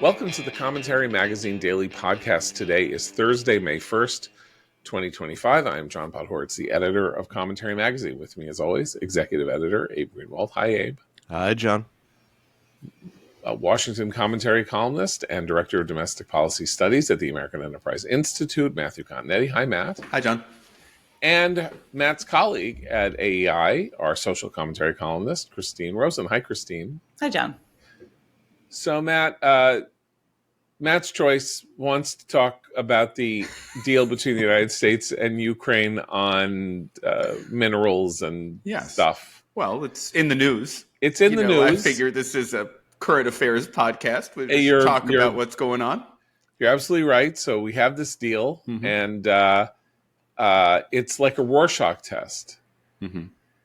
Welcome to the Commentary Magazine Daily Podcast. Today is Thursday, May 1st, 2025. I am John Podhoretz, the editor of Commentary Magazine. With me, as always, executive editor Abe Greenwald. Hi, Abe. Hi, John. A Washington commentary columnist and director of domestic policy studies at the American Enterprise Institute, Matthew Continetti. Hi, Matt. Hi, John. And Matt's colleague at AEI, our social commentary columnist, Christine Rosen. Hi, Christine. Hi, John. So, Matt's Choice wants to talk about the deal between the United States and Ukraine on minerals and stuff. Well, it's in the news. It's in the news. I figure this is a current affairs podcast. We just talk about what's going on. You're absolutely right. So we have this deal, and it's like a Rorschach test,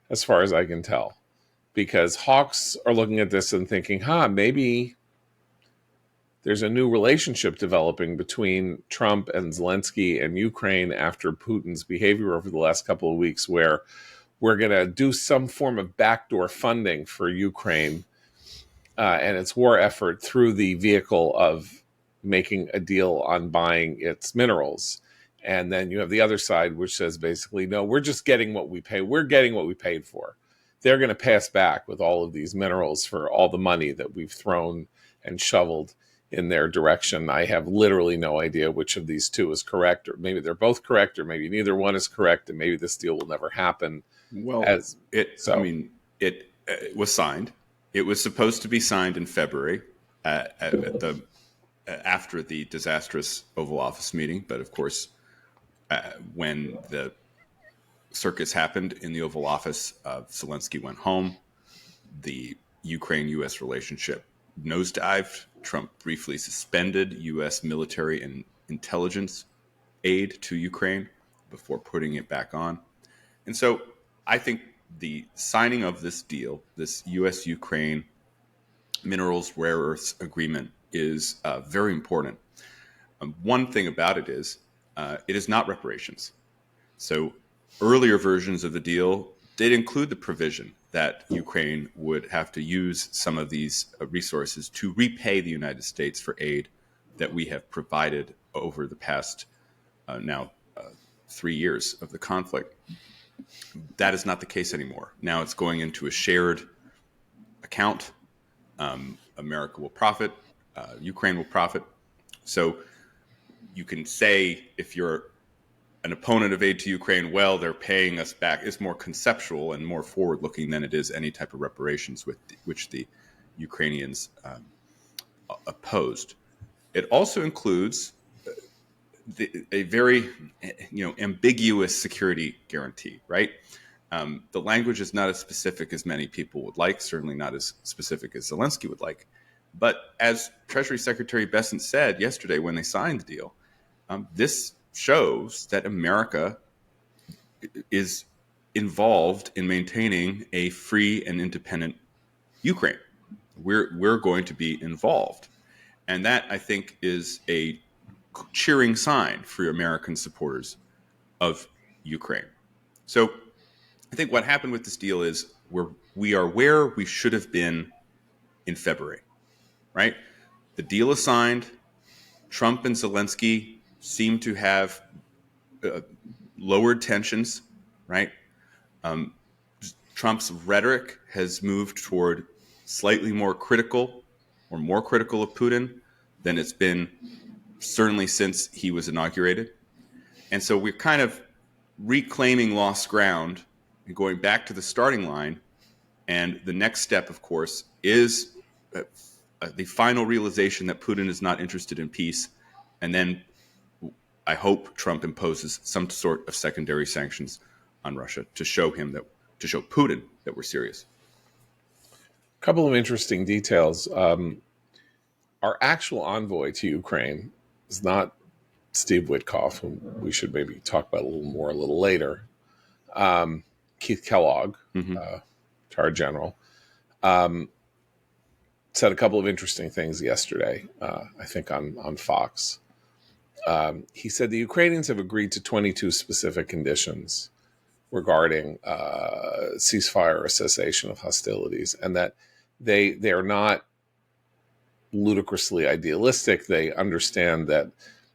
as far as I can tell. Because hawks are looking at this and thinking, maybe there's a new relationship developing between Trump and Zelensky and Ukraine after Putin's behavior over the last couple of weeks, where we're going to do some form of backdoor funding for Ukraine and its war effort through the vehicle of making a deal on buying its minerals. And then you have the other side, which says basically, no, we're just getting what we pay. We're getting what we paid for. They're going to pass back with all of these minerals for all the money that we've thrown and shoveled in their direction. I have literally no idea which of these two is correct, or maybe they're both correct, or maybe neither one is correct, and maybe this deal will never happen. Well, it was signed. It was supposed to be signed in February after the disastrous Oval Office meeting, but of course, when the circus happened in the Oval Office, Zelensky went home. The Ukraine-U.S. relationship nosedived. Trump briefly suspended U.S. military and intelligence aid to Ukraine before putting it back on. And so I think the signing of this deal, this U.S.-Ukraine minerals rare earths agreement, is very important. One thing about it is not reparations. So earlier versions of the deal did include the provision that Ukraine would have to use some of these resources to repay the United States for aid that we have provided over the past 3 years of the conflict. That is not the case anymore. Now it's going into a shared account. America will profit. Ukraine will profit. So you can say, if you're an opponent of aid to Ukraine, well, they're paying us back. It's more conceptual and more forward-looking than it is any type of reparations which the Ukrainians opposed. It also includes a very ambiguous security guarantee, right? The language is not as specific as many people would like, certainly not as specific as Zelensky would like. But as Treasury Secretary Bessent said yesterday when they signed the deal, this shows that America is involved in maintaining a free and independent Ukraine. We're going to be involved. And that, I think, is a cheering sign for American supporters of Ukraine. So I think what happened with this deal is we are where we should have been in February, right? The deal is signed. Trump and Zelensky seem to have lowered tensions, right? Trump's rhetoric has moved toward slightly more critical of Putin than it's been certainly since he was inaugurated. And so we're kind of reclaiming lost ground and going back to the starting line. And the next step, of course, is the final realization that Putin is not interested in peace. And then I hope Trump imposes some sort of secondary sanctions on Russia to show Putin that we're serious. A couple of interesting details. Our actual envoy to Ukraine is not Steve Witkoff, whom we should maybe talk about a little later. Keith Kellogg, our general, said a couple of interesting things yesterday, I think on Fox. He said the Ukrainians have agreed to 22 specific conditions regarding ceasefire or cessation of hostilities, and that they are not ludicrously idealistic. They understand that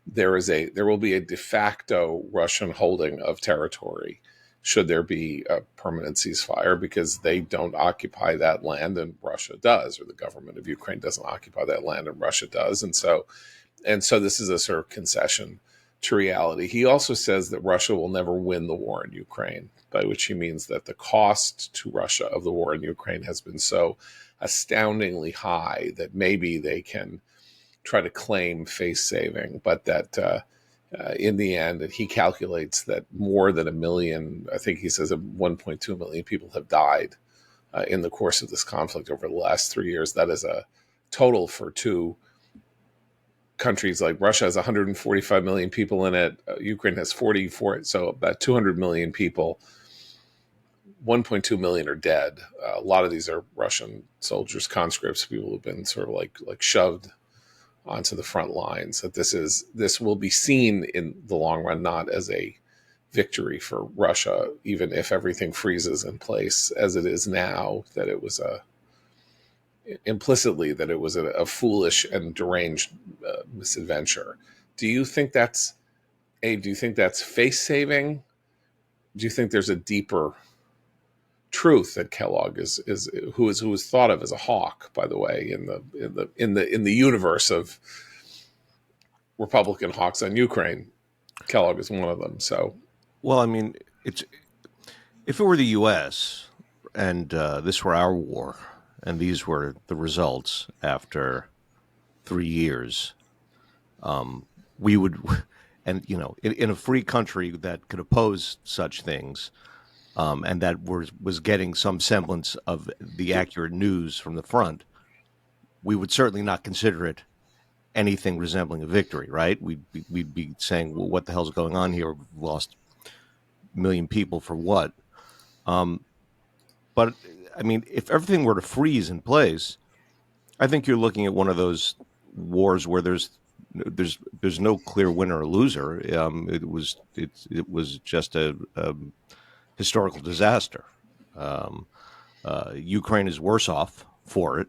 there will be a de facto Russian holding of territory should there be a permanent ceasefire, because they don't occupy that land and Russia does, or the government of Ukraine doesn't occupy that land and Russia does. And so this is a sort of concession to reality. He also says that Russia will never win the war in Ukraine, by which he means that the cost to Russia of the war in Ukraine has been so astoundingly high that maybe they can try to claim face saving, but that in the end, and he calculates that more than 1 million, I think he says 1.2 million people have died in the course of this conflict over the last 3 years. That is a total for two countries. Like Russia has 145 million people in it. Ukraine has 44, so about 200 million people. 1.2 million are dead. A lot of these are Russian soldiers, conscripts, people who've been sort of like shoved onto the front lines. That this will be seen in the long run not as a victory for Russia, even if everything freezes in place as it is now. That it was implicitly that it was a foolish and deranged misadventure. Do you think that's face saving? Do you think there's a deeper truth that Kellogg is who is thought of as a hawk, by the way, in the universe of Republican hawks on Ukraine? Kellogg is one of them. So, well, I mean, if it were the U.S. and this were our war, and these were the results after 3 years, we would, and in a free country that could oppose such things. And that was getting some semblance of the accurate news from the front, we would certainly not consider it anything resembling a victory, right? We'd be saying, well, what the hell's going on here? We've lost 1 million people for what? But, I mean, if everything were to freeze in place, I think you're looking at one of those wars where there's no clear winner or loser. It was just a historical disaster. Ukraine is worse off for it,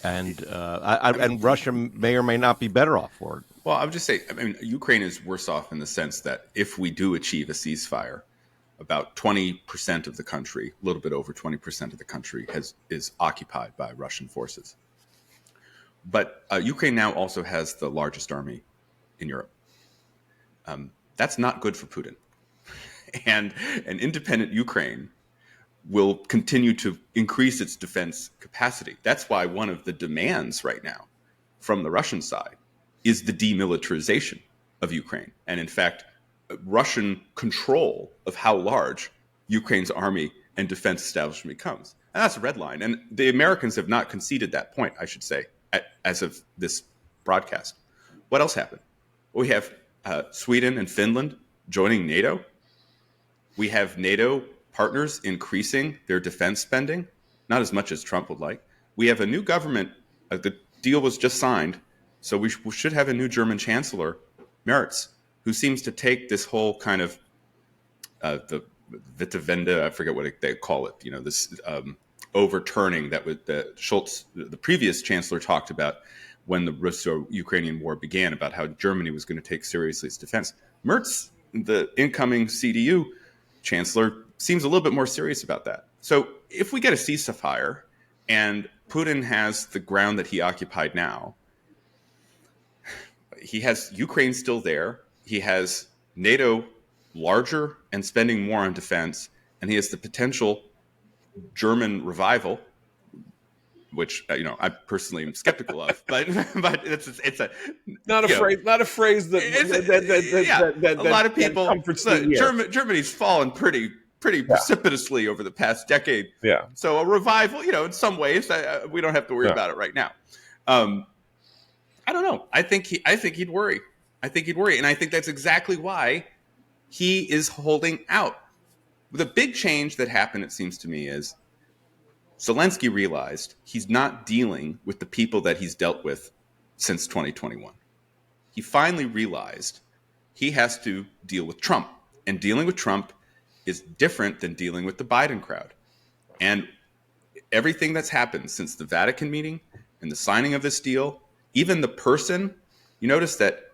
and Russia may or may not be better off for it. Well, I would just say, I mean, Ukraine is worse off in the sense that if we do achieve a ceasefire, about 20% of the country, a little bit over 20% of the country, is occupied by Russian forces. But Ukraine now also has the largest army in Europe. That's not good for Putin. And an independent Ukraine will continue to increase its defense capacity. That's why one of the demands right now from the Russian side is the demilitarization of Ukraine. And in fact, Russian control of how large Ukraine's army and defense establishment becomes. And that's a red line. And the Americans have not conceded that point, I should say, as of this broadcast. What else happened? We have Sweden and Finland joining NATO. We have NATO partners increasing their defense spending, not as much as Trump would like. We have a new government. The deal was just signed, so we should have a new German chancellor, Merz, who seems to take this whole kind of the Wittewende, I forget what they call it, this overturning that Scholz, the previous chancellor, talked about when the Russo-Ukrainian war began, about how Germany was going to take seriously its defense. Merz, the incoming CDU chancellor, seems a little bit more serious about that. So if we get a ceasefire and Putin has the ground that he occupied now, he has Ukraine still there, he has NATO larger and spending more on defense, and he has the potential German revival, which I personally am skeptical of, but it's a not a phrase that a lot of people. Germany's fallen pretty precipitously over the past decade. Yeah. So a revival, in some ways, we don't have to worry about it right now. I don't know. I think he'd worry. And I think that's exactly why he is holding out. The big change that happened, it seems to me, is Zelensky realized he's not dealing with the people that he's dealt with since 2021. He finally realized he has to deal with Trump. And dealing with Trump is different than dealing with the Biden crowd. And everything that's happened since the Vatican meeting and the signing of this deal, even the person, you notice that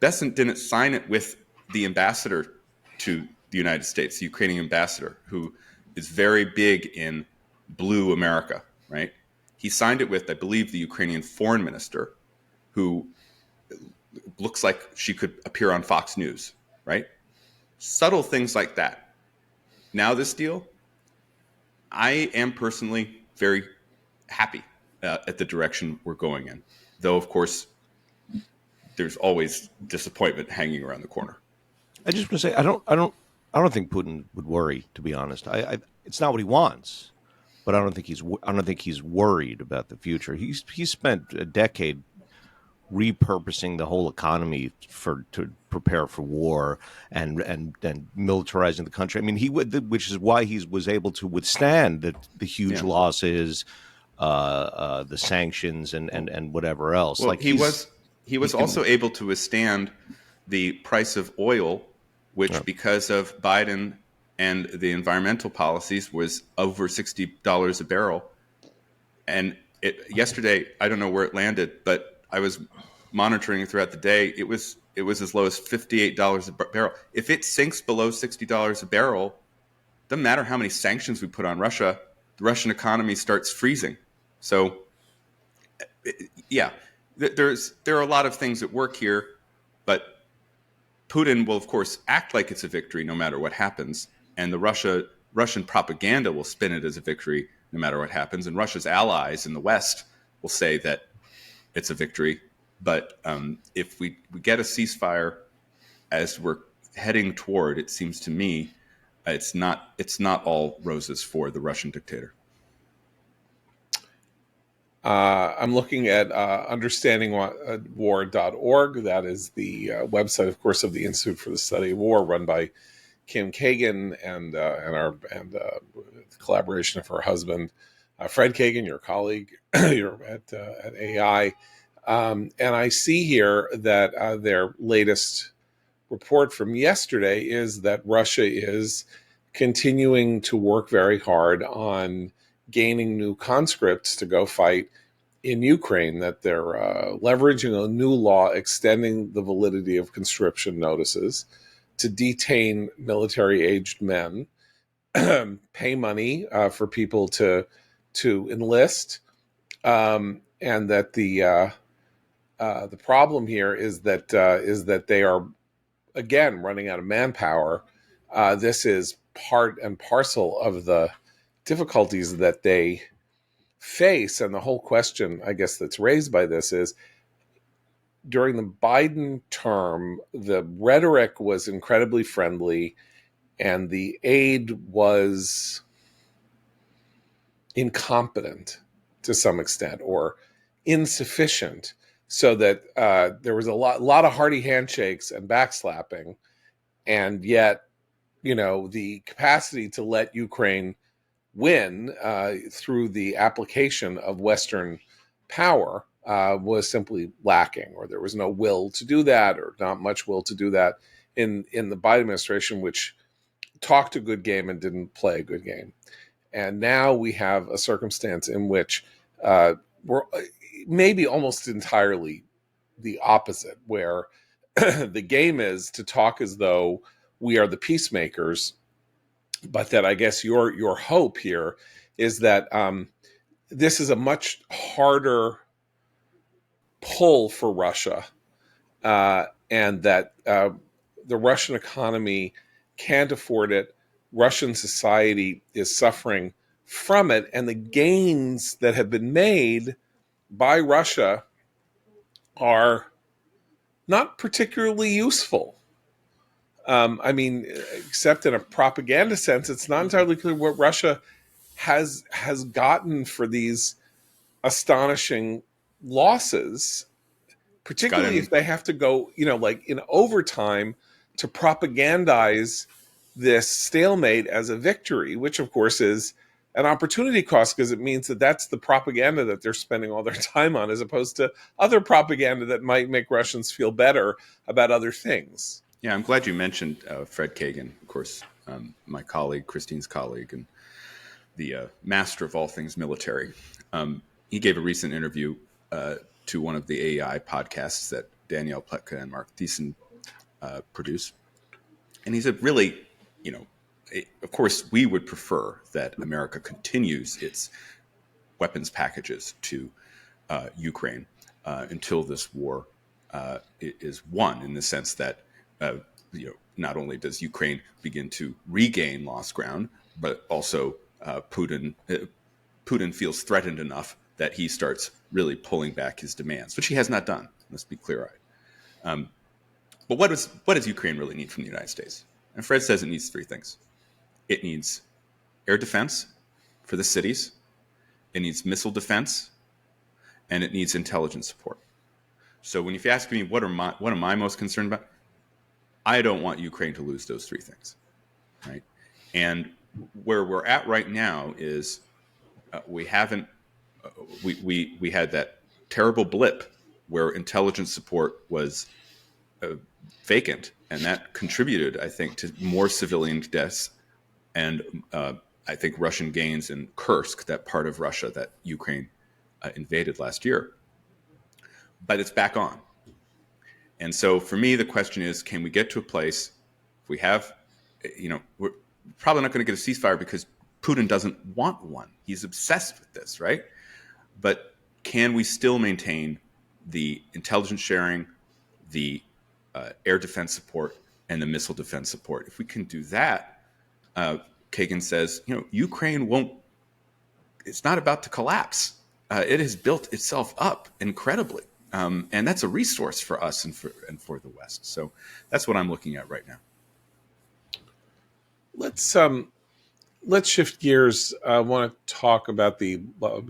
Bessent didn't sign it with the ambassador to the United States, the Ukrainian ambassador, who is very big in blue America, right? He signed it with, I believe, the Ukrainian foreign minister, who looks like she could appear on Fox News, right? Subtle things like that. Now this deal, I am personally very happy at the direction we're going in. Though, of course, there's always disappointment hanging around the corner. I just want to say, I don't think Putin would worry. To be honest, it's not what he wants, but I don't think he's worried about the future. He's spent a decade repurposing the whole economy to prepare for war and militarizing the country. I mean, which is why he was able to withstand the huge losses, the sanctions, and whatever else. Well, he was also able to withstand the price of oil, which because of Biden and the environmental policies was over $60 a barrel. And yesterday, I don't know where it landed, but I was monitoring throughout the day. It was as low as $58 a barrel. If it sinks below $60 a barrel, doesn't matter how many sanctions we put on Russia, the Russian economy starts freezing. So, yeah, there are a lot of things at work here, but Putin will, of course, act like it's a victory no matter what happens, and the Russian propaganda will spin it as a victory no matter what happens, and Russia's allies in the West will say that it's a victory. But if we get a ceasefire as we're heading toward, it seems to me, it's not all roses for the Russian dictator. I'm looking at understandingwar.org. That is the website, of course, of the Institute for the Study of War, run by Kim Kagan and the collaboration of her husband, Fred Kagan, your colleague, you're at AI. And I see here that their latest report from yesterday is that Russia is continuing to work very hard on gaining new conscripts to go fight in Ukraine, that they're leveraging a new law extending the validity of conscription notices to detain military-aged men, pay money for people to enlist, and that the problem here is that they are again running out of manpower. This is part and parcel of the difficulties that they face, and the whole question, I guess, that's raised by this is, during the Biden term, the rhetoric was incredibly friendly, and the aid was incompetent to some extent, or insufficient, so that there was a lot of hearty handshakes and backslapping, and yet, the capacity to let Ukraine win through the application of Western power was simply lacking, or there was no will to do that, or not much will to do that in the Biden administration, which talked a good game and didn't play a good game. And now we have a circumstance in which we're maybe almost entirely the opposite, where the game is to talk as though we are the peacemakers, but that I guess your hope here is that this is a much harder pull for Russia, and that the Russian economy can't afford it. Russian society is suffering from it, and the gains that have been made by Russia are not particularly useful. Except in a propaganda sense, it's not entirely clear what Russia has gotten for these astonishing losses, particularly if they have to go, like in overtime to propagandize this stalemate as a victory, which of course is an opportunity cost, because it means that that's the propaganda that they're spending all their time on, as opposed to other propaganda that might make Russians feel better about other things. Yeah, I'm glad you mentioned Fred Kagan, of course, my colleague, Christine's colleague, and master of all things military. He gave a recent interview to one of the AI podcasts that Danielle Pletka and Mark Thiessen produce. And he said, really, of course, we would prefer that America continues its weapons packages to Ukraine until this war is won, in the sense that not only does Ukraine begin to regain lost ground, but also Putin feels threatened enough that he starts really pulling back his demands, which he has not done. Let's be clear-eyed. But what does Ukraine really need from the United States? And Fred says it needs three things. It needs air defense for the cities, it needs missile defense, and it needs intelligence support. So if you ask me what am I most concerned about, I don't want Ukraine to lose those three things, right? And where we're at right now is we had that terrible blip where intelligence support was vacant, and that contributed, I think, to more civilian deaths and I think Russian gains in Kursk, that part of Russia that Ukraine invaded last year. But it's back on. And so for me, the question is, can we get to a place, if we have, we're probably not going to get a ceasefire because Putin doesn't want one. He's obsessed with this, right? But can we still maintain the intelligence sharing, the air defense support, and the missile defense support? If we can do that, Kagan says, Ukraine it's not about to collapse. It has built itself up incredibly. And that's a resource for us and for the West. So that's what I'm looking at right now. Let's shift gears. I want to talk about the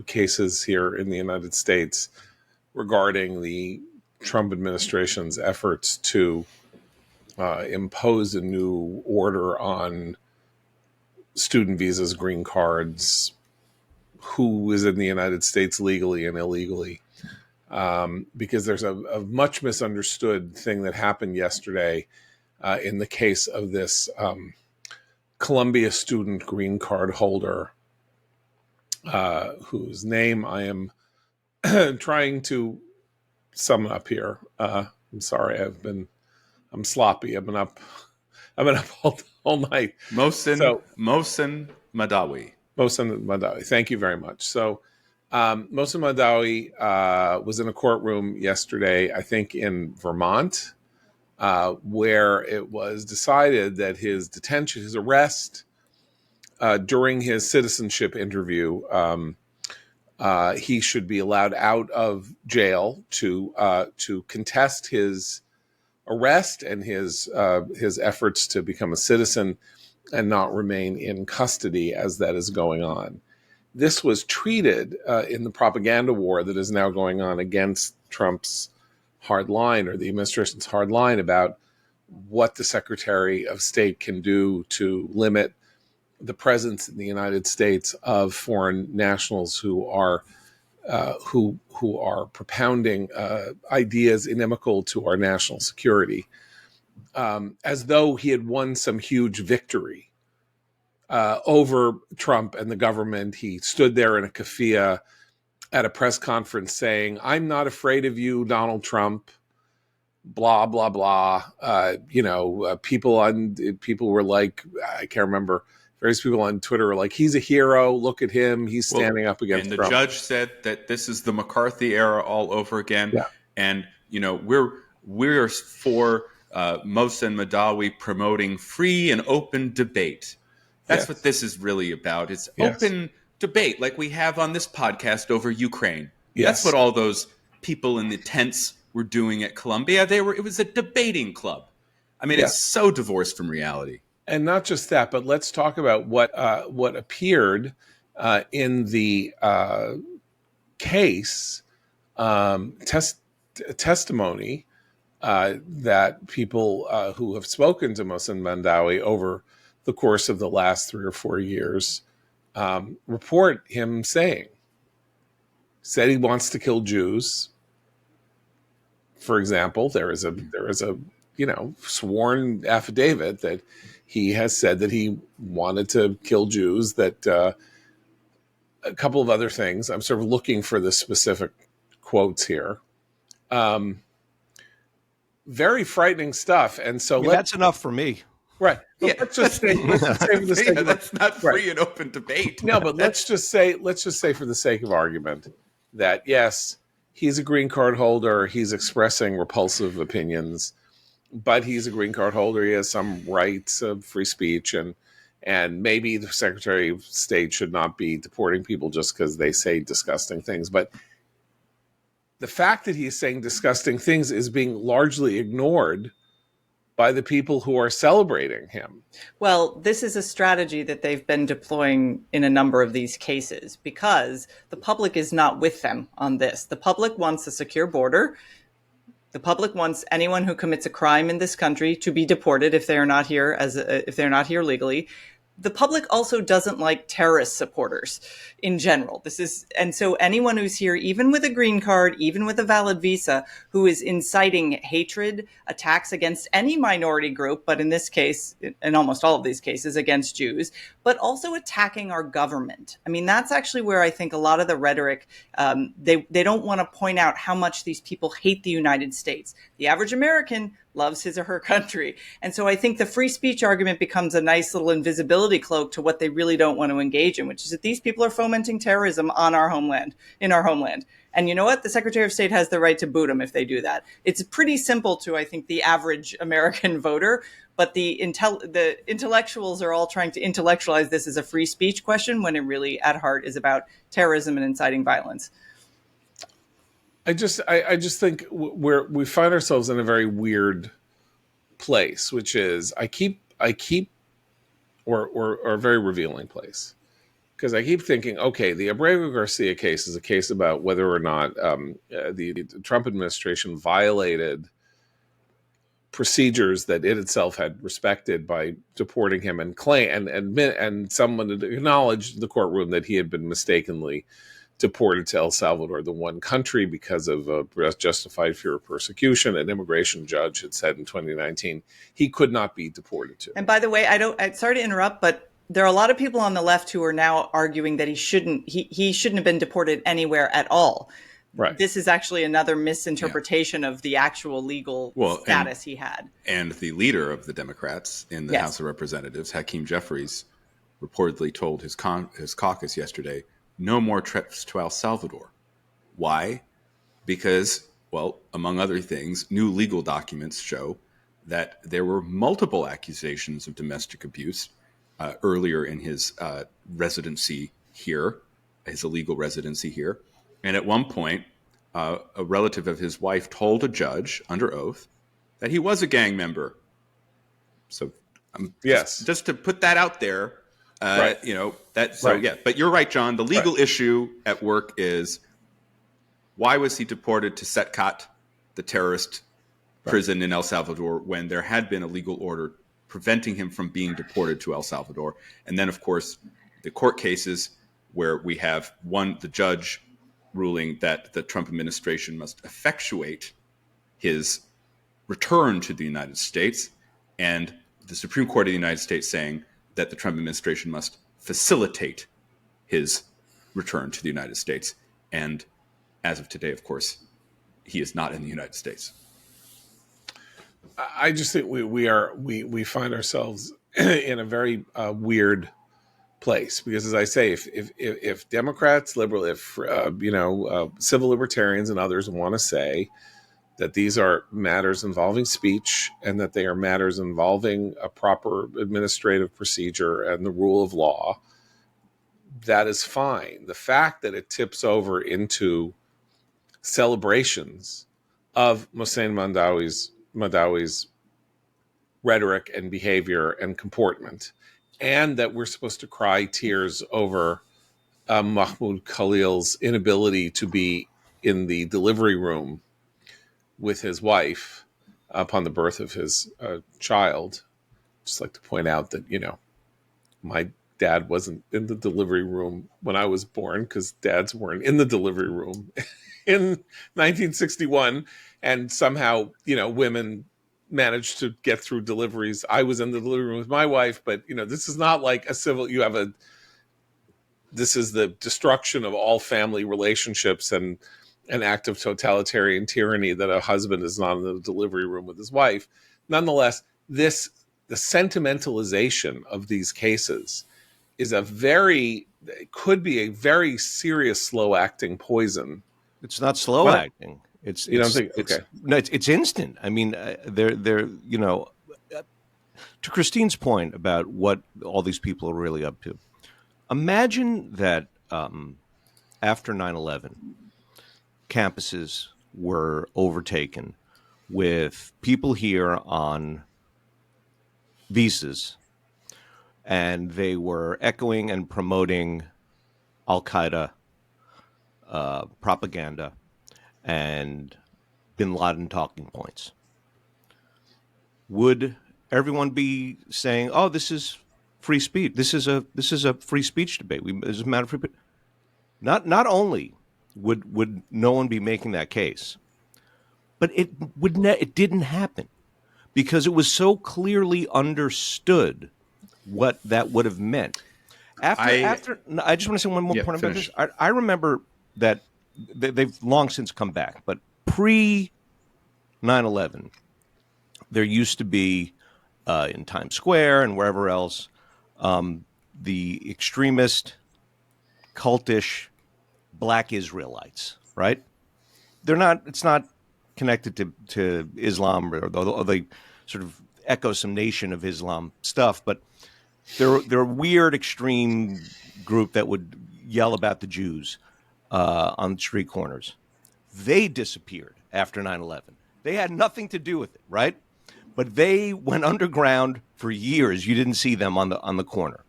cases here in the United States regarding the Trump administration's efforts to impose a new order on student visas, green cards, who is in the United States legally and illegally. Because there's a much misunderstood thing that happened yesterday in the case of this Columbia student green card holder whose name I am trying to sum up here. I'm sorry, I'm sloppy. I've been up all night. Mohsen Madawi. Mohsen Madawi. Thank you very much. So Mohsen Madawi was in a courtroom yesterday, I think in Vermont, where it was decided that his arrest during his citizenship interview, he should be allowed out of jail to contest his arrest and his efforts to become a citizen and not remain in custody as that is going on. This was treated in the propaganda war that is now going on against Trump's hard line, or the administration's hard line, about what the Secretary of State can do to limit the presence in the United States of foreign nationals who are propounding ideas inimical to our national security, as though he had won some huge victory over Trump and the government. He stood there in a keffiyeh at a press conference saying, "I'm not afraid of you, Donald Trump," blah, blah, blah. People were like, I can't remember, various people on Twitter were like, he's a hero. Look at him. He's standing up against Trump. And the judge said that this is the McCarthy era all over again. Yeah. And, we're for Mohsen Madawi promoting free and open debate. That's what this is really about. It's open debate like we have on this podcast over Ukraine. Yes. That's what all those people in the tents were doing at Columbia. It was a debating club. I mean, it's so divorced from reality. And not just that, but let's talk about what appeared in the case testimony that people who have spoken to Mohsen Madawi over the course of the last 3 or 4 years report him said he wants to kill Jews. For example, there is a sworn affidavit that he has said that he wanted to kill Jews, that a couple of other things. I'm sort of looking for the specific quotes here. Very frightening stuff. And so that's enough for me. Right. But Yeah, let's just say for the sake of that's not free and open debate. No, but let's just say for the sake of argument that yes, he's a green card holder, he's expressing repulsive opinions, but he's a green card holder, he has some rights of free speech, and maybe the Secretary of State should not be deporting people just because they say disgusting things. But the fact that he's saying disgusting things is being largely ignored by the people who are celebrating him. Well, this is a strategy that they've been deploying in a number of these cases because the public is not with them on this. The public wants a secure border. The public wants anyone who commits a crime in this country to be deported if they are not here if they're not here legally. The public also doesn't like terrorist supporters in general. And so anyone who's here, even with a green card, even with a valid visa, who is inciting hatred, attacks against any minority group, but in this case, in almost all of these cases, against Jews, but also attacking our government. I mean, that's actually where I think a lot of the rhetoric, they don't want to point out how much these people hate the United States. The average American loves his or her country. And so I think the free speech argument becomes a nice little invisibility cloak to what they really don't want to engage in, which is that these people are fomenting terrorism on our homeland, in our homeland. And you know what? The Secretary of State has the right to boot them if they do that. It's pretty simple to, I think, the average American voter, but the intellectuals are all trying to intellectualize this as a free speech question when it really at heart is about terrorism and inciting violence. I just think we find ourselves in a very weird place, which is a very revealing place, because I keep thinking, okay, the Abrego Garcia case is a case about whether or not the Trump administration violated procedures that it itself had respected by deporting him, and someone acknowledged in the courtroom that he had been mistakenly deported to El Salvador, the one country, because of a justified fear of persecution. An immigration judge had said in 2019 he could not be deported to. And by the way, sorry to interrupt, but there are a lot of people on the left who are now arguing that he shouldn't have been deported anywhere at all. Right. This is actually another misinterpretation of the actual legal status he had. And the leader of the Democrats in the House of Representatives, Hakeem Jeffries, reportedly told his caucus yesterday, no more trips to El Salvador. Why? Because, well, among other things, new legal documents show that there were multiple accusations of domestic abuse earlier in his residency here, his illegal residency here. And at one point, a relative of his wife told a judge under oath that he was a gang member. So, just to put that out there, right. But you're right, John. The legal issue at work is, why was he deported to Setcat, the terrorist prison in El Salvador, when there had been a legal order preventing him from being deported to El Salvador? And then, of course, the court cases where we have the judge ruling that the Trump administration must effectuate his return to the United States, and the Supreme Court of the United States saying that the Trump administration must facilitate his return to the United States. And as of today, of course, he is not in the United States. I just think we find ourselves in a very weird place, because, as I say, if Democrats, civil libertarians and others want to say that these are matters involving speech and that they are matters involving a proper administrative procedure and the rule of law, that is fine. The fact that it tips over into celebrations of Mohsen Madawi's rhetoric and behavior and comportment, and that we're supposed to cry tears over Mahmoud Khalil's inability to be in the delivery room with his wife upon the birth of his child. Just like to point out that, my dad wasn't in the delivery room when I was born, because dads weren't in the delivery room in 1961. And somehow, women managed to get through deliveries. I was in the delivery room with my wife, but, this is not like you have a this is the destruction of all family relationships and an act of totalitarian tyranny that a husband is not in the delivery room with his wife. Nonetheless, the sentimentalization of these cases is could be a very serious slow acting poison. It's not slow acting. You don't think? Okay. It's instant. I mean, they're to Christine's point about what all these people are really up to. Imagine that after 9/11, campuses were overtaken with people here on visas, and they were echoing and promoting Al-Qaeda propaganda and bin Laden talking points. Would everyone be saying, "Oh, this is free speech. This is a free speech debate. This is a matter of free." Not only would no one be making that case, but it didn't happen because it was so clearly understood what that would have meant. I just want to say one more point about this. I remember that they've long since come back, but pre 9/11, there used to be in Times Square and wherever else the extremist, cultish Black Israelites, right? It's not connected to Islam, or they sort of echo some Nation of Islam stuff, but they're a weird, extreme group that would yell about the Jews on street corners. They disappeared after 9/11. They had nothing to do with it, right? But they went underground for years. You didn't see them on the corner.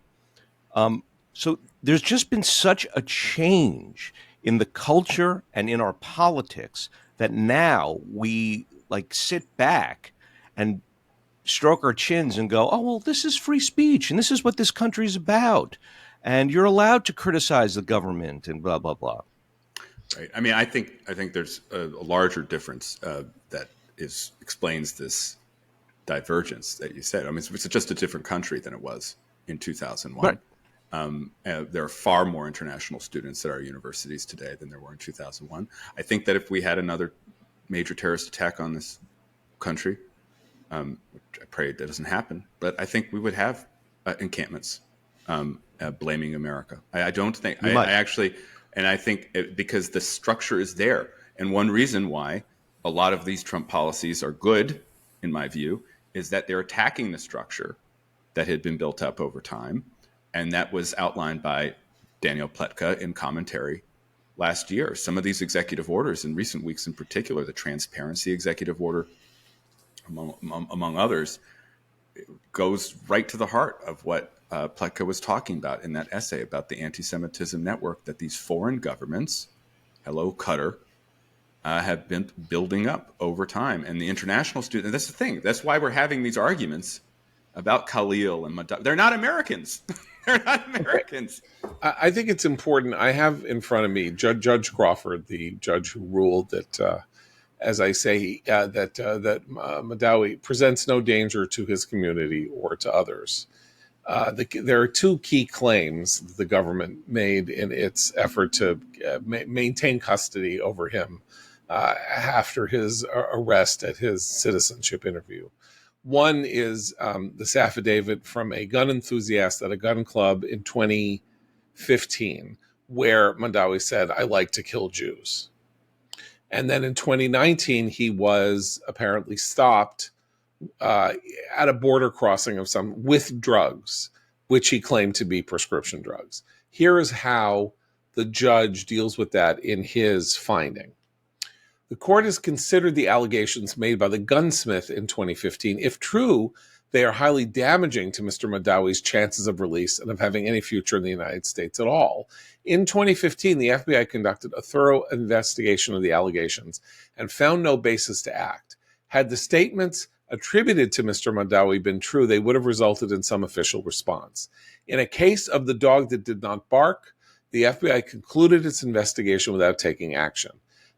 So there's just been such a change in the culture and in our politics that now we sit back and stroke our chins and go, "Oh, well, this is free speech and this is what this country is about. And you're allowed to criticize the government and blah, blah, blah." Right. I mean, I think there's a larger difference that explains this divergence that you said. I mean, it's just a different country than it was in 2001. Right. There are far more international students at our universities today than there were in 2001. I think that if we had another major terrorist attack on this country, which I pray that doesn't happen, but I think we would have encampments blaming America. I don't think I think because the structure is there. And one reason why a lot of these Trump policies are good, in my view, is that they're attacking the structure that had been built up over time. And that was outlined by Daniel Pletka in commentary last year. Some of these executive orders in recent weeks in particular, the transparency executive order, among others, goes right to the heart of what Pletka was talking about in that essay about the anti-Semitism network that these foreign governments, hello Qatar, have been building up over time. And the international student, that's the thing. That's why we're having these arguments about Khalil and Madawi. They're not Americans. They're not Americans. I think it's important. I have in front of me Judge Crawford, the judge who ruled that, as I say, that Madawi presents no danger to his community or to others. There are two key claims the government made in its effort to maintain custody over him after his arrest at his citizenship interview. One is this affidavit from a gun enthusiast at a gun club in 2015, where Madawi said, "I like to kill Jews." And then in 2019, he was apparently stopped at a border crossing with drugs, which he claimed to be prescription drugs. Here is how the judge deals with that in his finding. The court has considered the allegations made by the gunsmith in 2015. If true, they are highly damaging to Mr. Madawi's chances of release and of having any future in the United States at all. In 2015, the FBI conducted a thorough investigation of the allegations and found no basis to act. Had the statements attributed to Mr. Madawi been true, they would have resulted in some official response. In a case of the dog that did not bark, the FBI concluded its investigation without taking action.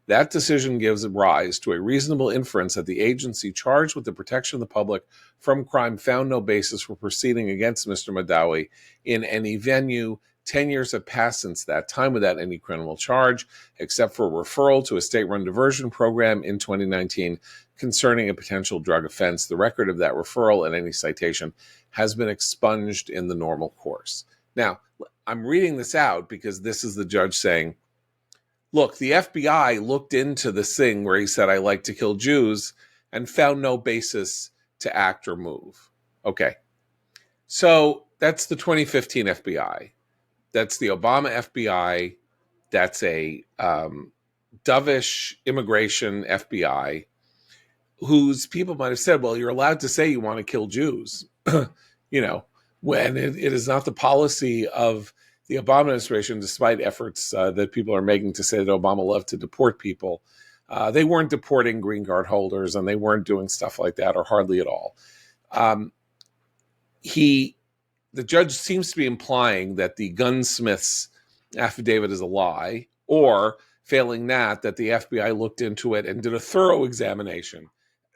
That decision gives rise to a reasonable inference that the agency charged with the protection of the public from crime found no basis for proceeding against Mr. Madawi in any venue, 10 years have passed since that time without any criminal charge, except for a referral to a state-run diversion program in 2019 concerning a potential drug offense. The record of that referral and any citation has been expunged in the normal course. Now, I'm reading this out because this is the judge saying, look, the FBI looked into this thing where he said, I like to kill Jews, and found no basis to act or move. Okay. So that's the 2015 FBI. That's the Obama FBI. That's a dovish immigration FBI whose people might have said, well, you're allowed to say you want to kill Jews, when it is not the policy of the Obama administration, despite efforts that people are making to say that Obama loved to deport people. They weren't deporting green card holders, and they weren't doing stuff like that, or hardly at all. The judge seems to be implying that the gunsmith's affidavit is a lie, or failing that the FBI looked into it and did a thorough examination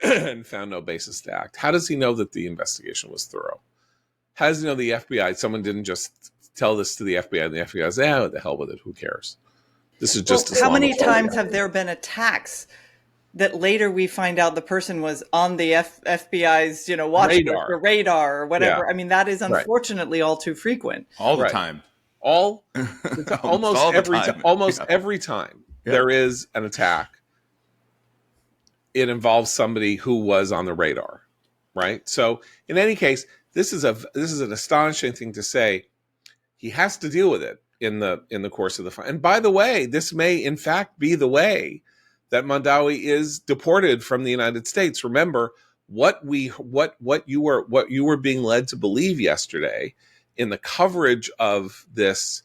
and found no basis to act. How does he know that the investigation was thorough? How does he know the FBI, someone didn't just tell this to the FBI and the FBI says, what the hell with it, who cares? This is just how many times have there been attacks that later we find out the person was on the FBI's, watch radar or whatever? Yeah. I mean, that is unfortunately all too frequent. All the time. Almost every time there is an attack, it involves somebody who was on the radar, right? So in any case, this is an astonishing thing to say. He has to deal with it in the course of the fight. And by the way, this may in fact be the way that Mondawi is deported from the United States. Remember what you were being led to believe yesterday in the coverage of this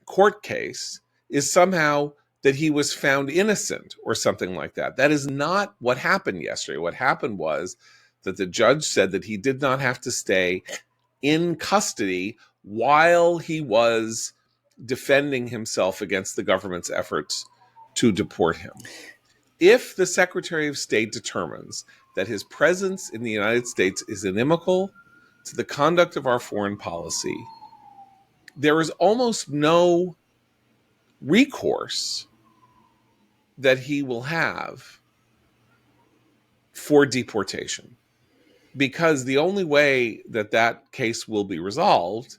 court case is somehow that he was found innocent or something like that. That is not what happened yesterday. What happened was that the judge said that he did not have to stay in custody while he was defending himself against the government's efforts to deport him. If the Secretary of State determines that his presence in the United States is inimical to the conduct of our foreign policy, there is almost no recourse that he will have for deportation, because the only way that case will be resolved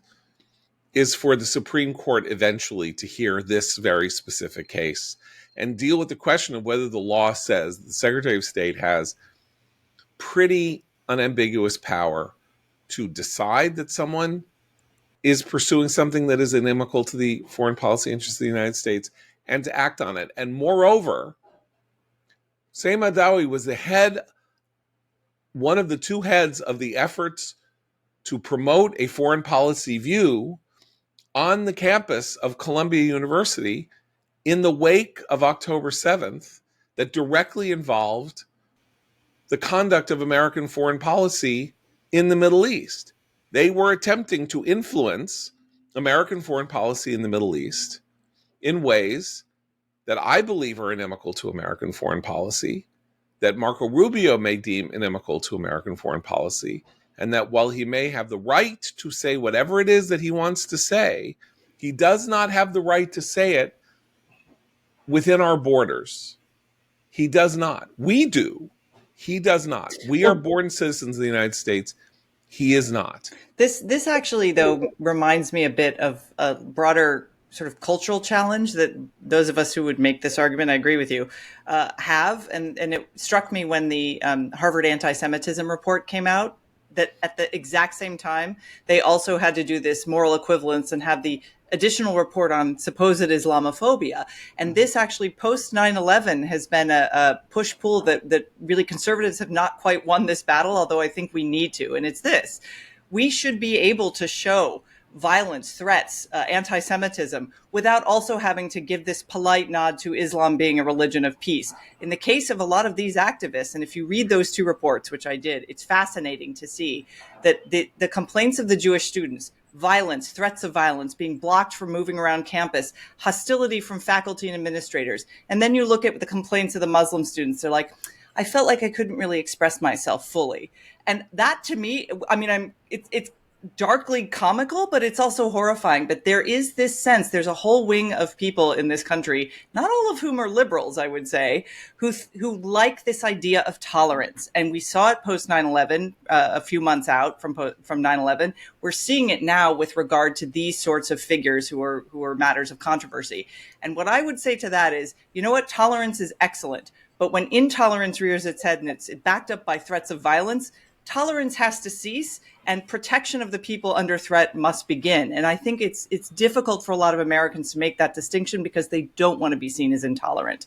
is for the Supreme Court eventually to hear this very specific case and deal with the question of whether the law says the Secretary of State has pretty unambiguous power to decide that someone is pursuing something that is inimical to the foreign policy interests of the United States and to act on it. And moreover, Saeed Madawi was one of the two heads of the efforts to promote a foreign policy view on the campus of Columbia University in the wake of October 7th that directly involved the conduct of American foreign policy in the Middle East. They were attempting to influence American foreign policy in the Middle East in ways that I believe are inimical to American foreign policy, that Marco Rubio may deem inimical to American foreign policy, and that while he may have the right to say whatever it is that he wants to say, he does not have the right to say it within our borders. He does not. We do. He does not. We are born citizens of the United States. He is not. This actually, though, reminds me a bit of a broader sort of cultural challenge that those of us who would make this argument, I agree with you, have. And it struck me when the Harvard anti-Semitism report came out that at the exact same time, they also had to do this moral equivalence and have the additional report on supposed Islamophobia. And this actually post 9/11 has been a push-pull that really conservatives have not quite won this battle, although I think we need to. And it's this: we should be able to show violence, threats, anti-Semitism, without also having to give this polite nod to Islam being a religion of peace. In the case of a lot of these activists, and if you read those two reports, which I did, it's fascinating to see that the complaints of the Jewish students, violence, threats of violence, being blocked from moving around campus, hostility from faculty and administrators. And then you look at the complaints of the Muslim students. They're like, I felt like I couldn't really express myself fully. And that to me, I mean, it's darkly comical, but it's also horrifying. But there is this sense, there's a whole wing of people in this country, not all of whom are liberals, I would say, who like this idea of tolerance. And we saw it post 9/11, a few months out from 9/11. We're seeing it now with regard to these sorts of figures who are matters of controversy. And what I would say to that is, you know what, tolerance is excellent, but when intolerance rears its head and it's backed up by threats of violence, tolerance has to cease and protection of the people under threat must begin. And I think it's difficult for a lot of Americans to make that distinction because they don't want to be seen as intolerant.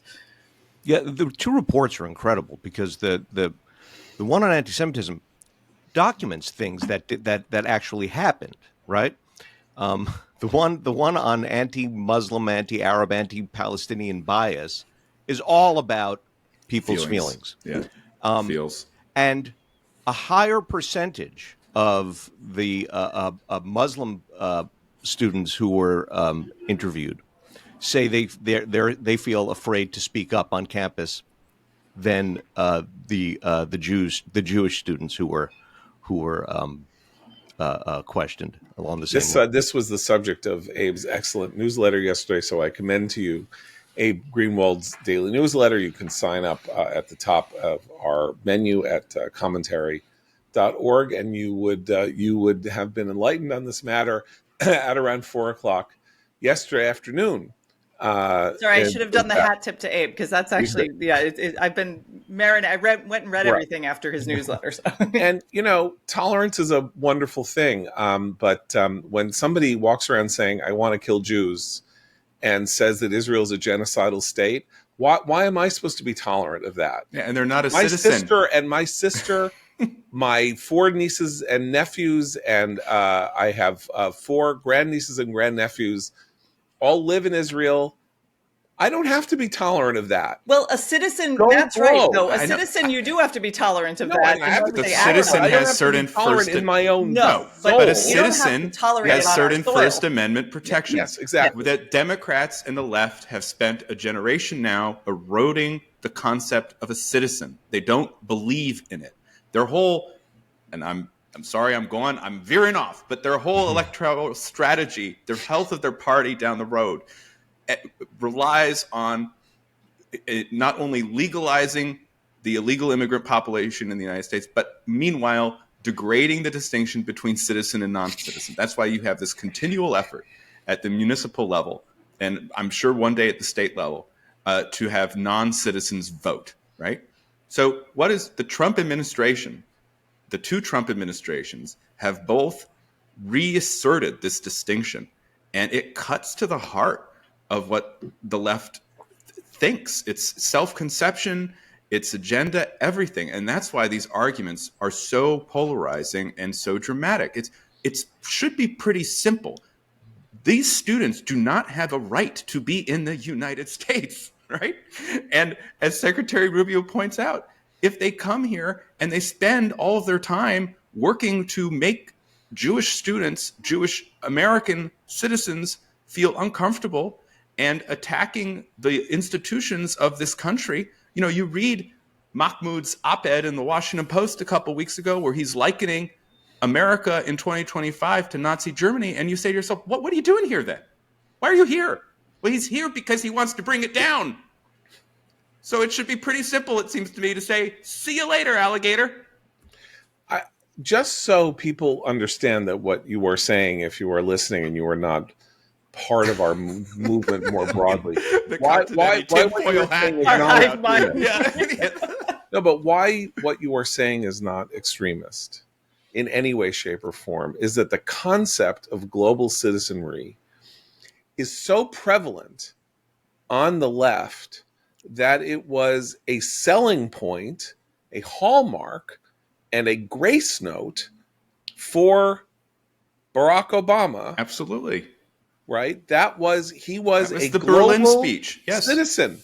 Yeah, the two reports are incredible because the one on anti-Semitism documents things that actually happened, right? The one on anti-Muslim, anti-Arab, anti-Palestinian bias is all about people's feelings. Yeah, feels. And a higher percentage of the Muslim students who were interviewed say they feel afraid to speak up on campus than the Jewish students who were questioned along the same line. This was the subject of Abe's excellent newsletter yesterday, so I commend to you Abe Greenwald's daily newsletter. You can sign up at the top of our menu at commentary.org, and you would have been enlightened on this matter at around 4:00 yesterday afternoon. Sorry, I should have done the hat tip to Abe because that's actually I've been marinating. I went and read everything after his newsletter. So. And tolerance is a wonderful thing, but when somebody walks around saying "I want to kill Jews" and says that Israel is a genocidal state, why am I supposed to be tolerant of that? Yeah, and they're not a citizen. My sister, my 4 nieces and nephews, and I have 4 grandnieces and grandnephews, all live in Israel. I don't have to be tolerant of that. Well, a citizen, that's right, though. A citizen, you do have to be tolerant of that. The citizen has certain first in my own but a citizen has certain First Amendment protections. Yes, exactly. That Democrats and the left have spent a generation now eroding the concept of a citizen. They don't believe in it. Their whole, and I'm sorry, I'm veering off, but their whole electoral strategy, their health of their party down the road, relies on not only legalizing the illegal immigrant population in the United States, but meanwhile degrading the distinction between citizen and non-citizen. That's why you have this continual effort at the municipal level, and I'm sure one day at the state level, to have non-citizens vote, right? So what is the Trump administration? The 2 Trump administrations have both reasserted this distinction, and it cuts to the heart of what the left thinks. It's self-conception, its agenda, everything. And that's why these arguments are so polarizing and so dramatic. It should be pretty simple. These students do not have a right to be in the United States, right? And as Secretary Rubio points out, if they come here and they spend all of their time working to make Jewish students, Jewish American citizens, feel uncomfortable and attacking the institutions of this country. You read Mahmoud's op-ed in the Washington Post a couple weeks ago where he's likening America in 2025 to Nazi Germany, and you say to yourself, what are you doing here then? Why are you here? Well, he's here because he wants to bring it down. So it should be pretty simple, it seems to me, to say, see you later, alligator. Just so people understand that what you were saying, if you were listening and you were not part of our movement more broadly. Why No, but why what you are saying is not extremist in any way, shape, or form is that the concept of global citizenry is so prevalent on the left that it was a selling point, a hallmark, and a grace note for Barack Obama. Absolutely. Right? That was the global Berlin speech. Yes. Citizen.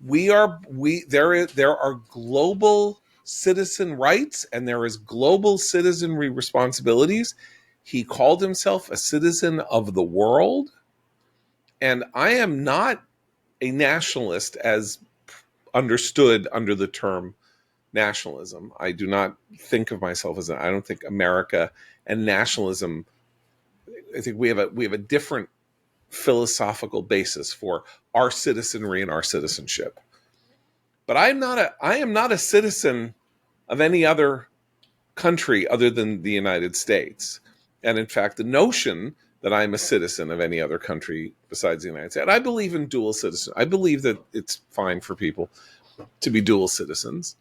There are global citizen rights and there is global citizenry responsibilities. He called himself a citizen of the world. And I am not a nationalist as understood under the term nationalism. I do not think of myself as I don't think America and nationalism. I think we have a different philosophical basis for our citizenry and our citizenship. But I am not a citizen of any other country other than the United States. And in fact, the notion that I'm a citizen of any other country besides the United States, and I believe in dual citizenship. I believe that it's fine for people to be dual citizens.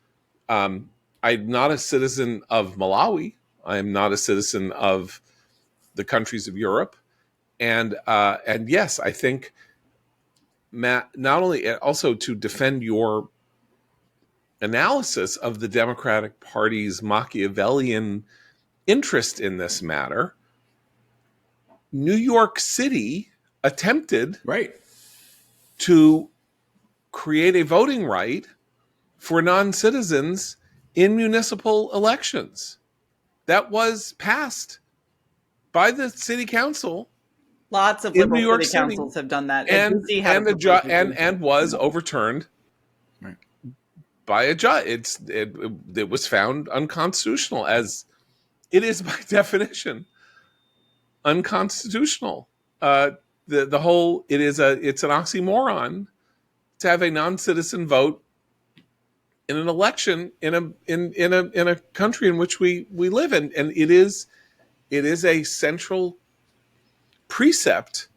I'm not a citizen of Malawi. I am not a citizen of the countries of Europe. And yes, I think, Matt, not only also to defend your analysis of the Democratic Party's Machiavellian interest in this matter, New York City attempted to create a voting right for non-citizens in municipal elections. That was passed by the city council. Lots of liberal city councils have done that. And was overturned by a judge. It was found unconstitutional, as it is by definition unconstitutional. The whole it's an oxymoron to have a non-citizen vote in an election in a country in which we live in, and it is a central precept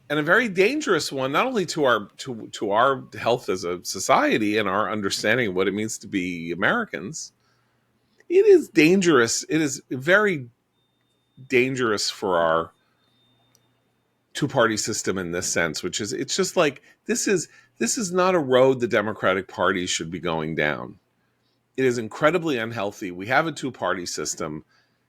and a very dangerous one, not only to our health as a society and our understanding of what it means to be Americans. It is dangerous. It is very dangerous for our two-party system in this sense, which is, it's just like, this is not a road the Democratic Party should be going down. It is incredibly unhealthy. We have a two-party system.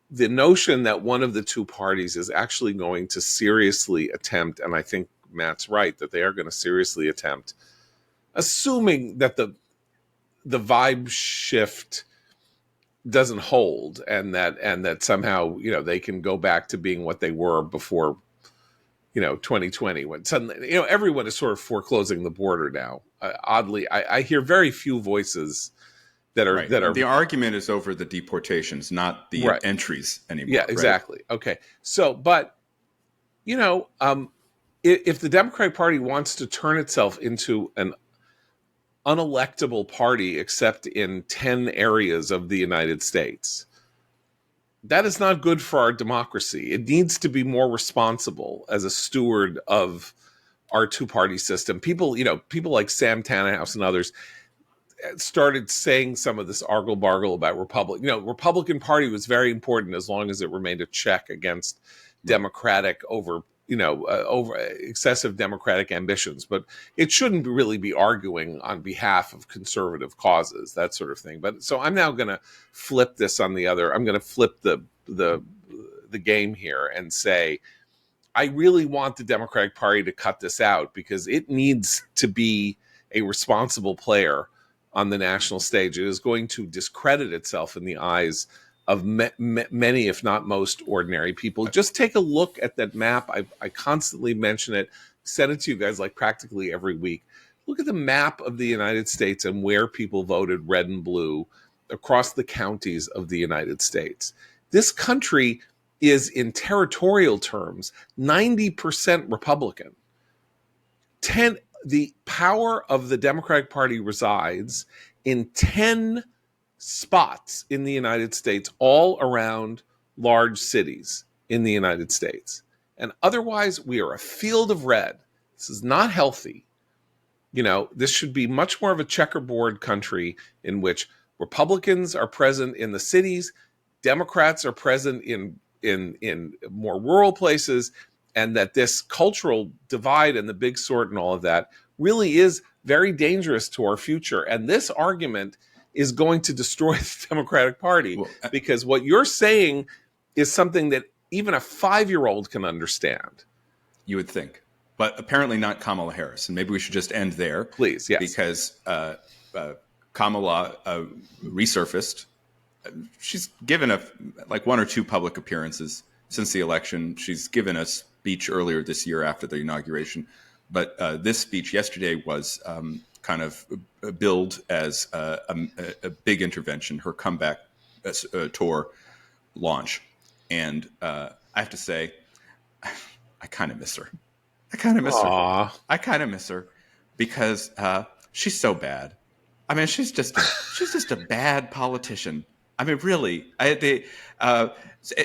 The notion that one of the two parties is actually going to seriously attempt, and I think Matt's right, that they are going to seriously attempt, assuming that the vibe shift doesn't hold, and that somehow, they can go back to being what they were before, 2020, when suddenly, everyone is sort of foreclosing the border now. Oddly, I hear very few voices that are the argument is over the deportations, not the entries anymore. Yeah, exactly. Right? Okay. So, but if the Democratic Party wants to turn itself into an unelectable party except in 10 areas of the United States, that is not good for our democracy. It needs to be more responsible as a steward of our two-party system. People like Sam Tannenhouse and others started saying some of this argle-bargle about Republican Party was very important as long as it remained a check against Democratic over excessive Democratic ambitions, but it shouldn't really be arguing on behalf of conservative causes, that sort of thing. But so I'm now going to flip this on the other. I'm going to flip the game here and say, I really want the Democratic Party to cut this out, because it needs to be a responsible player on the national stage. It is going to discredit itself in the eyes of many, if not most, ordinary people. Just take a look at that map. I constantly mention it, send it to you guys like practically every week. Look at the map of the United States and where people voted red and blue across the counties of the United States. This country is, in territorial terms, 90% Republican. The power of the Democratic Party resides in 10 spots in the United States, all around large cities in the United States. And otherwise, we are a field of red. This is not healthy. This should be much more of a checkerboard country in which Republicans are present in the cities, Democrats are present in more rural places, and that this cultural divide and the big sort and all of that really is very dangerous to our future. And this argument is going to destroy the Democratic Party, because what you're saying is something that even a 5-year-old can understand. You would think, but apparently not Kamala Harris. And maybe we should just end there. Please, yes. Because Kamala resurfaced. She's given one or two public appearances since the election. She's given a speech earlier this year after the inauguration. But this speech yesterday was kind of billed as a big intervention, her comeback tour launch. And I have to say, I kind of miss her. I kind of miss her. I kind of miss her because she's so bad. I mean, she's just a bad politician. I mean, really.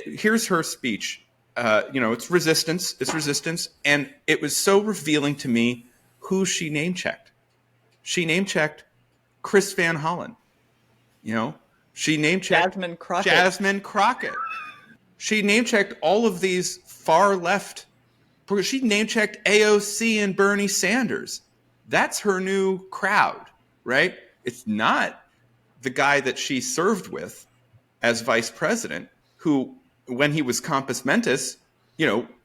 Here's her speech. It's resistance, and it was so revealing to me who she name checked. She name checked Chris Van Hollen. She name checked Jasmine Crockett. She name checked all of these far left. She name checked AOC and Bernie Sanders. That's her new crowd, right? It's not the guy that she served with as vice president, who, when he was compos mentis,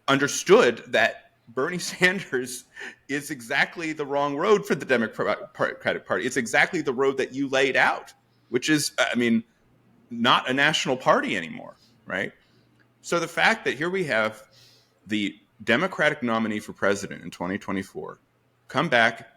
understood that Bernie Sanders is exactly the wrong road for the Democratic Party. It's exactly the road that you laid out, which is, not a national party anymore, right? So the fact that here we have the Democratic nominee for president in 2024 come back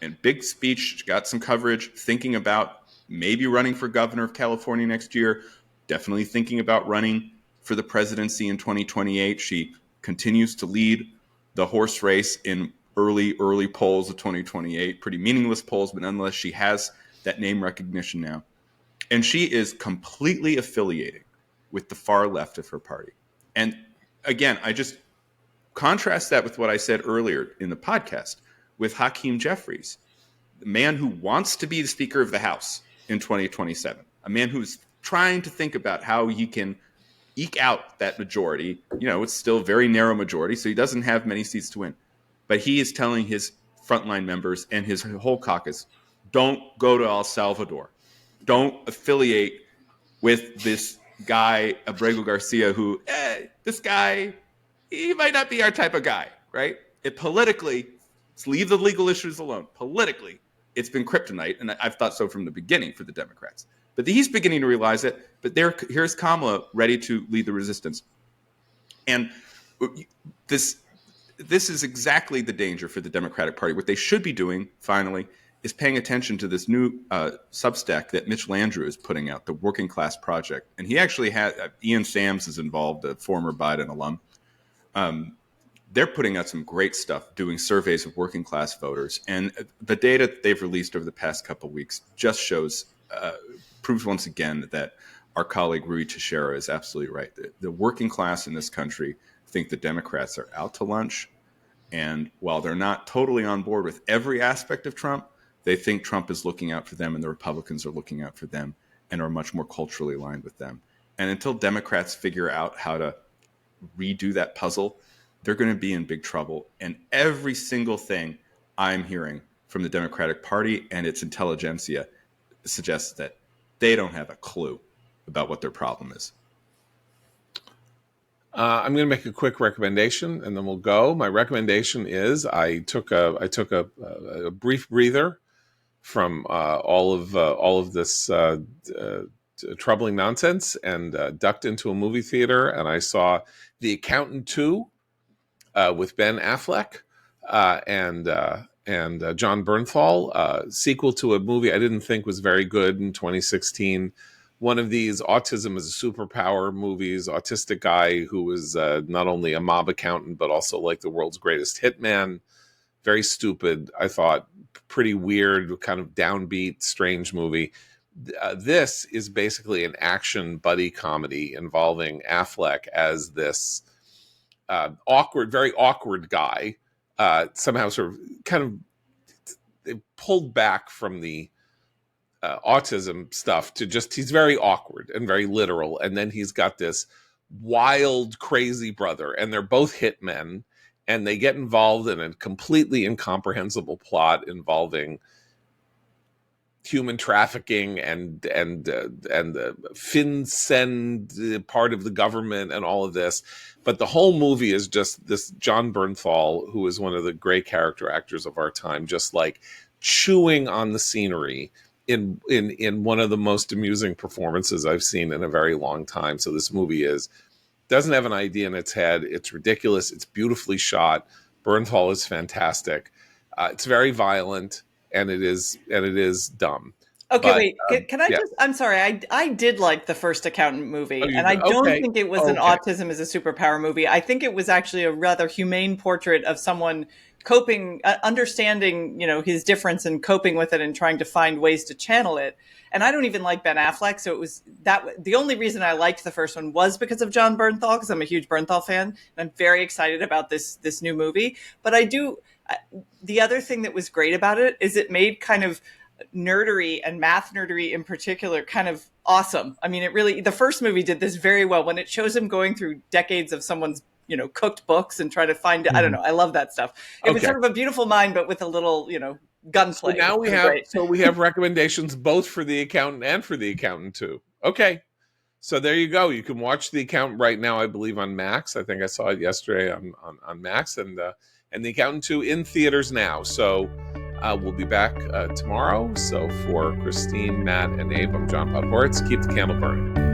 and big speech, got some coverage, thinking about maybe running for governor of California next year, definitely thinking about running for the presidency in 2028. She continues to lead the horse race in early polls of 2028, pretty meaningless polls, but nonetheless, she has that name recognition now. And she is completely affiliating with the far left of her party. And again, I just contrast that with what I said earlier in the podcast with Hakeem Jeffries, the man who wants to be the Speaker of the House in 2027, a man who's trying to think about how he can eke out that majority. It's still a very narrow majority, so he doesn't have many seats to win. But he is telling his frontline members and his whole caucus, don't go to El Salvador. Don't affiliate with this guy, Abrego Garcia, who, this guy, he might not be our type of guy, right? Politically, let's leave the legal issues alone. Politically, it's been kryptonite, and I've thought so from the beginning for the Democrats. But he's beginning to realize it. But here's Kamala ready to lead the resistance. And this is exactly the danger for the Democratic Party. What they should be doing, finally, is paying attention to this new Substack that Mitch Landrieu is putting out, the Working Class Project. And he actually had Ian Sams is involved, a former Biden alum. They're putting out some great stuff, doing surveys of working class voters. And the data that they've released over the past couple of weeks just proves once again that our colleague Rui Teixeira is absolutely right. The working class in this country think the Democrats are out to lunch. And while they're not totally on board with every aspect of Trump, they think Trump is looking out for them and the Republicans are looking out for them and are much more culturally aligned with them. And until Democrats figure out how to redo that puzzle, they're going to be in big trouble. And every single thing I'm hearing from the Democratic Party and its intelligentsia suggests that they don't have a clue about what their problem is. I'm going to make a quick recommendation, and then we'll go. My recommendation is I took a brief breather from all of this troubling nonsense and ducked into a movie theater, and I saw The Accountant 2 with Ben Affleck and John Bernthal, sequel to a movie I didn't think was very good in 2016. One of these autism is a superpower movies, autistic guy who was not only a mob accountant, but also like the world's greatest hitman. Very stupid, I thought, pretty weird, kind of downbeat, strange movie. This is basically an action buddy comedy involving Affleck as this very awkward guy. Somehow sort of kind of they pulled back from the autism stuff to just, he's very awkward and very literal. And then he's got this wild, crazy brother, and they're both hitmen, and they get involved in a completely incomprehensible plot involving human trafficking and the FinCEN part of the government and all of this. But the whole movie is just this John Bernthal, who is one of the great character actors of our time, just like chewing on the scenery in one of the most amusing performances I've seen in a very long time. So this movie doesn't have an idea in its head. It's ridiculous. It's beautifully shot. Bernthal is fantastic. It's very violent. and it is dumb. Okay, But, wait. Can I yeah. I'm sorry. I did like the first Accountant movie, Oh, and I don't okay. think it was an autism as a superpower movie. I think it was actually a rather humane portrait of someone coping, understanding, his difference and coping with it and trying to find ways to channel it. And I don't even like Ben Affleck, so it was the only reason I liked the first one was because of John Bernthal, because I'm a huge Bernthal fan, and I'm very excited about this new movie. But the other thing that was great about it is it made kind of nerdery and math nerdery in particular kind of awesome. I mean, the first movie did this very well when it shows him going through decades of someone's, cooked books and trying to find, I don't know. I love that stuff. It was sort of a beautiful mind, but with a little, gunplay. So now we have recommendations both for The Accountant and for The Accountant 2. Okay. So there you go. You can watch The Accountant right now, I believe, on Max. I think I saw it yesterday on Max, and The Accountant 2 in theaters now. So we'll be back tomorrow. So for Christine, Matt, and Abe, I'm John Podhoretz. Keep the candle burning.